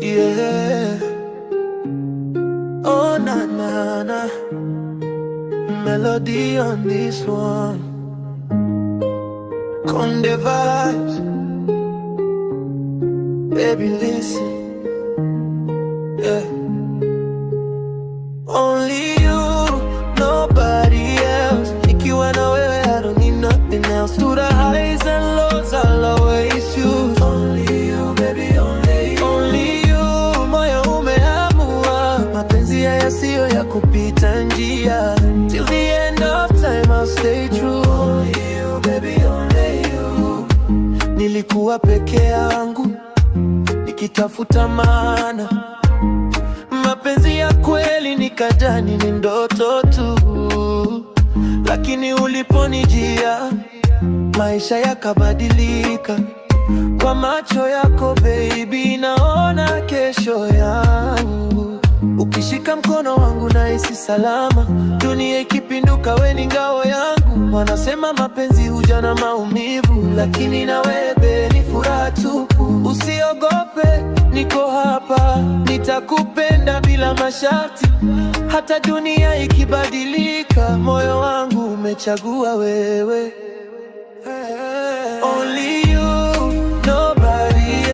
Yeah. Oh na na na. Melody on this one. Conde vibes. Baby listen. Yeah. Only you, nobody else. Nikiwa na wewe, I don't need nothing else. To the highs and lows, I'll always choose only you, baby, only you. Only you, moyo umeamua. Mapenzi haya siyo ya kupita njia. Till the end of time, I'll stay true. Only you, baby, only you. Nilikuwa peke yangu nikitafuta maana, mapenzi ya kweli nikadhani ni ndoto tu, lakini uliponijia maisha yakabadilika. Kwa macho yako baby, naona kesho yangu. Ukishika mkono wangu nahisi salama, dunia ikipinduka we ni ngao yangu. Wanasema mapenzi huja na maumivu, lakini na wewe ni furaha tupu. Usiogope, niko hapa, nitakupenda bila masharti. Hata dunia ikibadilika, moyo wangu umechagua wewe.